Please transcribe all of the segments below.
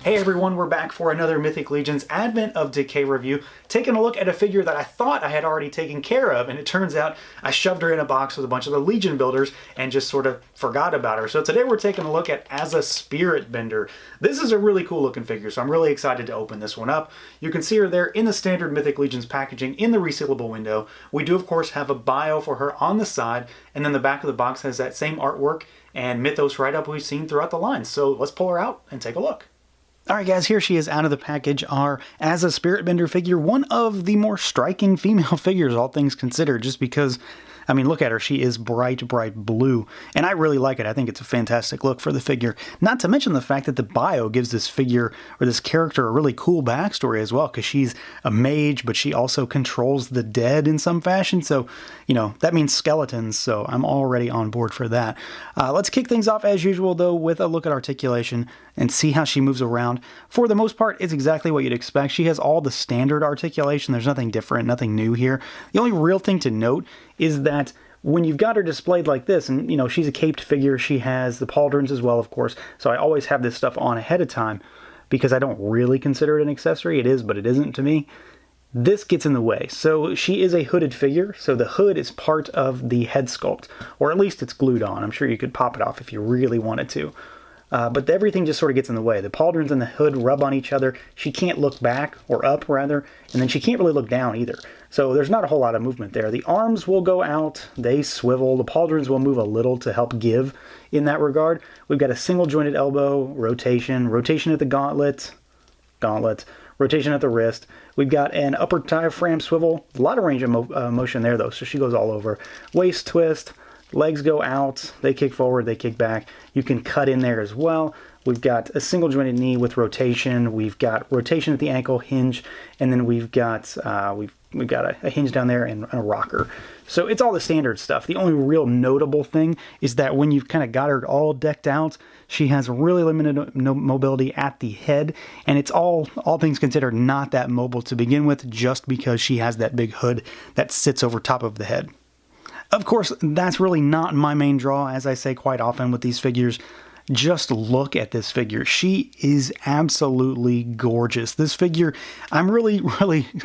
Hey everyone, we're back for another Mythic Legions Advent of Decay review, taking a look at a figure that I thought I had already taken care of, and it turns out I shoved her in a box with a bunch of the Legion builders and just sort of forgot about her. So today we're taking a look at AZZA Spiritbender. This is a really cool looking figure, so I'm really excited to open this one up. You can see her there in the standard Mythic Legions packaging in the resealable window. We do of course have a bio for her on the side, and then the back of the box has that same artwork and mythos write-up we've seen throughout the line. So let's pull her out and take a look. Alright guys, here she is out of the package, our AZZA Spiritbender figure, one of the more striking female figures, all things considered, just because, I mean, look at her, she is bright, bright blue, and I really like it. I think it's a fantastic look for the figure, not to mention the fact that the bio gives this figure, or this character, a really cool backstory as well, because she's a mage, but she also controls the dead in some fashion, so, you know, that means skeletons, so I'm already on board for that. Let's kick things off as usual, though, with a look at articulation, and see how she moves around. For the most part, it's exactly what you'd expect. She has all the standard articulation. There's nothing different, nothing new here. The only real thing to note is that when you've got her displayed like this, and you know, she's a caped figure, she has the pauldrons as well, of course, so I always have this stuff on ahead of time because I don't really consider it an accessory. It is, but it isn't to me. This gets in the way. So she is a hooded figure, so the hood is part of the head sculpt, or at least it's glued on. I'm sure you could pop it off if you really wanted to. But everything just sort of gets in the way. The pauldrons and the hood rub on each other. She can't look back, or up rather, and then she can't really look down either. So there's not a whole lot of movement there. The arms will go out, they swivel, the pauldrons will move a little to help give in that regard. We've got a single jointed elbow, rotation at the gauntlet, rotation at the wrist. We've got an upper diaphragm swivel, a lot of range of motion there though, so she goes all over. Waist twist. Legs go out, they kick forward, they kick back. You can cut in there as well. We've got a single jointed knee with rotation. We've got rotation at the ankle, hinge, and then we've got a hinge down there and a rocker. So it's all the standard stuff. The only real notable thing is that when you've kind of got her all decked out, she has really limited mobility at the head, and it's all things considered not that mobile to begin with, just because she has that big hood that sits over top of the head. Of course, that's really not my main draw, as I say quite often with these figures. Just look at this figure. She is absolutely gorgeous. This figure, I'm really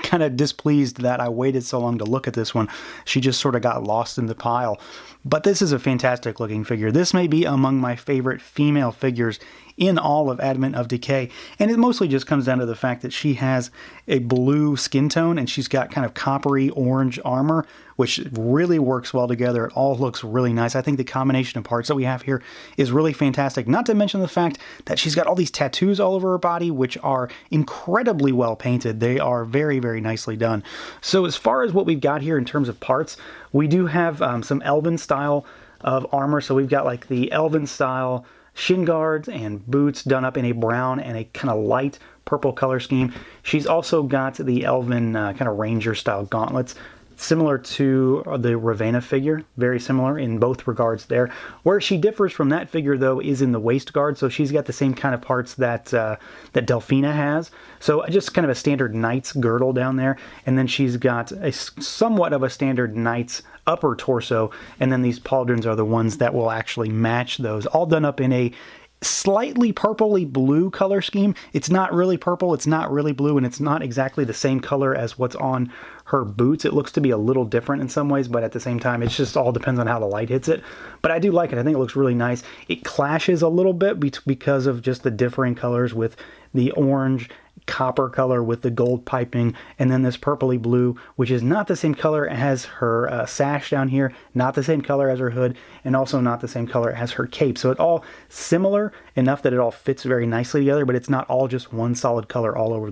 kind of displeased that I waited so long to look at this one. She just sort of got lost in the pile. But this is a fantastic looking figure. This may be among my favorite female figures in all of Advent of Decay, and it mostly just comes down to the fact that she has a blue skin tone and she's got kind of coppery orange armor, which really works well together. It all looks really nice. I think the combination of parts that we have here is really fantastic, not to mention the fact that she's got all these tattoos all over her body, which are incredibly well painted. They are very, very nicely done. So as far as what we've got here in terms of parts, we do have some Elven style of armor. So we've got like the Elven style shin guards and boots done up in a brown and a kind of light purple color scheme. She's also got the Elven kind of ranger style gauntlets, similar to the Ravenna figure, very similar in both regards there. Where she differs from that figure, though, is in the waist guard, so she's got the same kind of parts that that Delphina has. So just kind of a standard knight's girdle down there, and then she's got a somewhat of a standard knight's upper torso, and then these pauldrons are the ones that will actually match those, all done up in a slightly purpley blue color scheme. It's not really purple, it's not really blue, and it's not exactly the same color as what's on her boots. It looks to be a little different in some ways, but at the same time, it's just all depends on how the light hits it. But I do like it. I think it looks really nice. It clashes a little bit because of just the differing colors with the orange copper color with the gold piping, and then this purpley blue, which is not the same color as her sash down here, not the same color as her hood, and also not the same color as her cape. So it's all similar enough that it all fits very nicely together, but it's not all just one solid color all over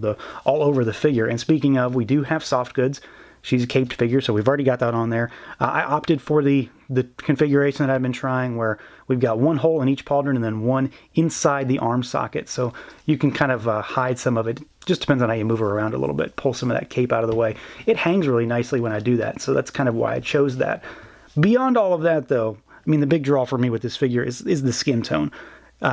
the figure. And speaking of, we do have soft goods. She's a caped figure, so we've already got that on there. I opted for the configuration that I've been trying, where we've got one hole in each pauldron and then one inside the arm socket, so you can kind of hide some of it. Just depends on how you move her around a little bit, pull some of that cape out of the way. It hangs really nicely when I do that, so that's kind of why I chose that. Beyond all of that, though, I mean, the big draw for me with this figure is the skin tone.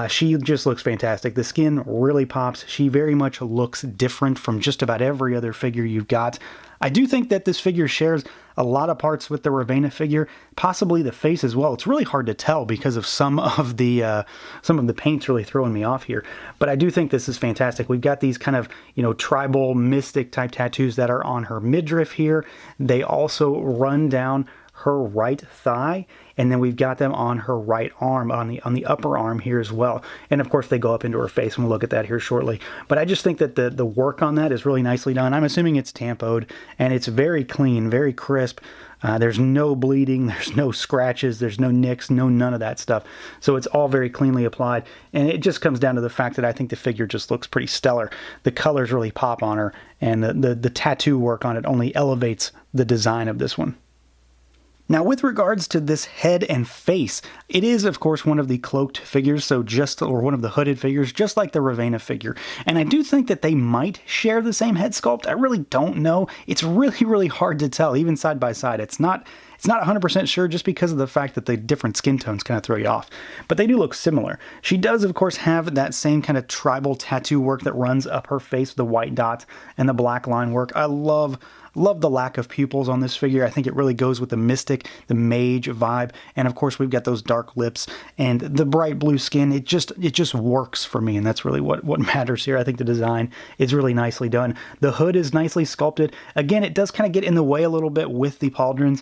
She just looks fantastic. The skin really pops. She very much looks different from just about every other figure you've got. I do think that this figure shares a lot of parts with the Ravenna figure, possibly the face as well. It's really hard to tell because of some of the paint's really throwing me off here. But I do think this is fantastic. We've got these kind of, tribal mystic type tattoos that are on her midriff here. They also run down her right thigh, and then we've got them on her right arm, on the upper arm here as well. And of course they go up into her face, and we'll look at that here shortly. But I just think that the work on that is really nicely done. I'm assuming it's tampoed, and it's very clean, very crisp. There's no bleeding, there's no scratches, there's no nicks, none of that stuff. So it's all very cleanly applied, and it just comes down to the fact that I think the figure just looks pretty stellar. The colors really pop on her, and the tattoo work on it only elevates the design of this one. Now, with regards to this head and face, it is, of course, one of the cloaked figures, or one of the hooded figures, just like the Ravenna figure. And I do think that they might share the same head sculpt. I really don't know. It's really, really hard to tell, even side by side. It's not 100% sure just because of the fact that the different skin tones kind of throw you off. But they do look similar. She does, of course, have that same kind of tribal tattoo work that runs up her face with the white dots and the black line work. I love the lack of pupils on this figure. I think it really goes with the mystic, the mage vibe. And of course, we've got those dark lips and the bright blue skin. It just works for me, and that's really what matters here. I think the design is really nicely done. The hood is nicely sculpted. Again, it does kind of get in the way a little bit with the pauldrons.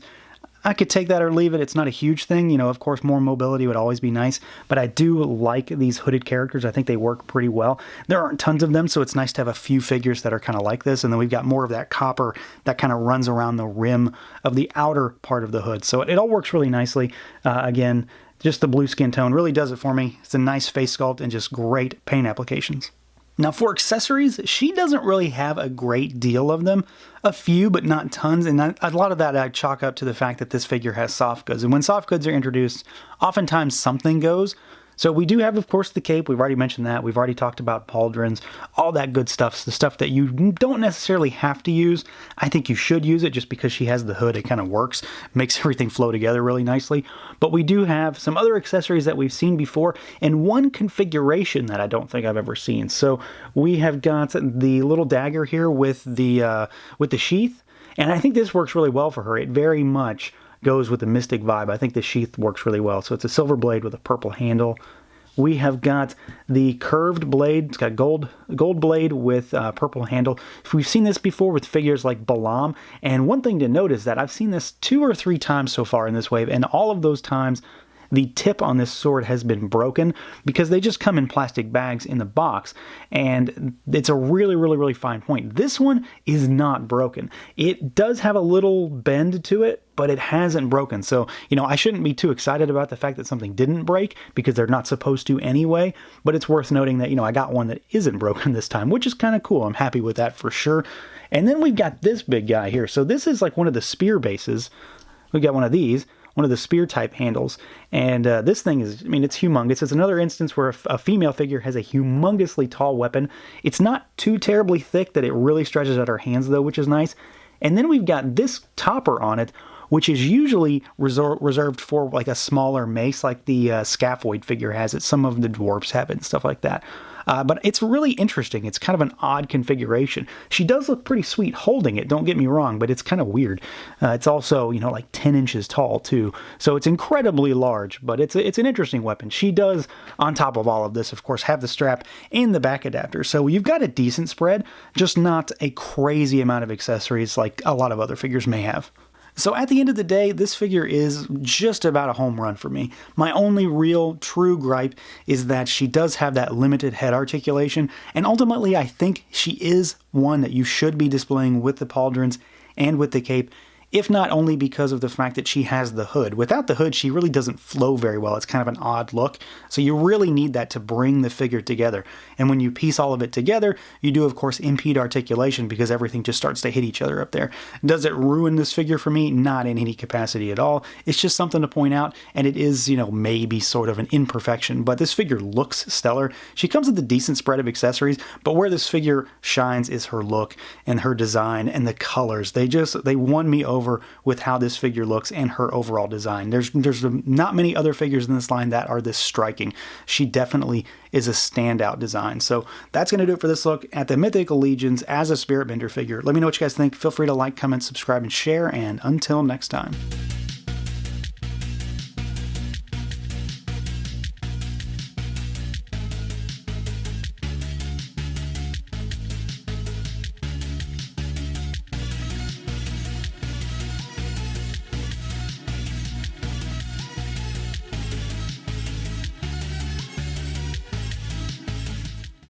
I could take that or leave it. It's not a huge thing. Of course, more mobility would always be nice, but I do like these hooded characters. I think they work pretty well. There aren't tons of them, so it's nice to have a few figures that are kind of like this, and then we've got more of that copper that kind of runs around the rim of the outer part of the hood. So it all works really nicely. Again, just the blue skin tone really does it for me. It's a nice face sculpt and just great paint applications. Now for accessories, she doesn't really have a great deal of them. A few, but not tons, and a lot of that I chalk up to the fact that this figure has soft goods. And when soft goods are introduced, oftentimes something goes. So we do have, of course, the cape. We've already mentioned that. We've already talked about pauldrons, all that good stuff, the stuff that you don't necessarily have to use. I think you should use it just because she has the hood. It kind of works, makes everything flow together really nicely. But we do have some other accessories that we've seen before, and one configuration that I don't think I've ever seen. So we have got the little dagger here with the sheath, and I think this works really well for her. It very much goes with the mystic vibe. I think the sheath works really well. So it's a silver blade with a purple handle. We have got the curved blade. It's got gold blade with purple handle. We've seen this before with figures like Balaam. And one thing to note is that I've seen this 2 or 3 times so far in this wave, and all of those times the tip on this sword has been broken because they just come in plastic bags in the box, and it's a really, really, really fine point. This one is not broken. It does have a little bend to it, but it hasn't broken. So, I shouldn't be too excited about the fact that something didn't break because they're not supposed to anyway, but it's worth noting that, I got one that isn't broken this time, which is kind of cool. I'm happy with that for sure. And then we've got this big guy here. So this is like one of the spear bases. We've got one of these, one of the spear type handles, and this thing is, it's humongous. It's another instance where a female figure has a humongously tall weapon. It's not too terribly thick that it really stretches out her hands though, which is nice. And then we've got this topper on it, which is usually reserved for like a smaller mace, like the scaphoid figure has it. Some of the dwarves have it and stuff like that. But it's really interesting. It's kind of an odd configuration. She does look pretty sweet holding it, don't get me wrong, but it's kind of weird. It's also, like 10 inches tall too. So it's incredibly large, but it's an interesting weapon. She does, on top of all of this, of course, have the strap and the back adapter. So you've got a decent spread, just not a crazy amount of accessories like a lot of other figures may have. So at the end of the day, this figure is just about a home run for me. My only real true gripe is that she does have that limited head articulation, and ultimately I think she is one that you should be displaying with the pauldrons and with the cape, if not only because of the fact that she has the hood. Without the hood, she really doesn't flow very well. It's kind of an odd look. So you really need that to bring the figure together. And when you piece all of it together, you do, of course, impede articulation because everything just starts to hit each other up there. Does it ruin this figure for me? Not in any capacity at all. It's just something to point out, and it is, maybe sort of an imperfection, but this figure looks stellar. She comes with a decent spread of accessories, but where this figure shines is her look and her design and the colors. They won me over over with how this figure looks and her overall design. There's not many other figures in this line that are this striking. She definitely is a standout design. So that's going to do it for this look at the Mythic Legions AZZA Spiritbender figure. Let me know what you guys think. Feel free to like, comment, subscribe, and share, and until next time.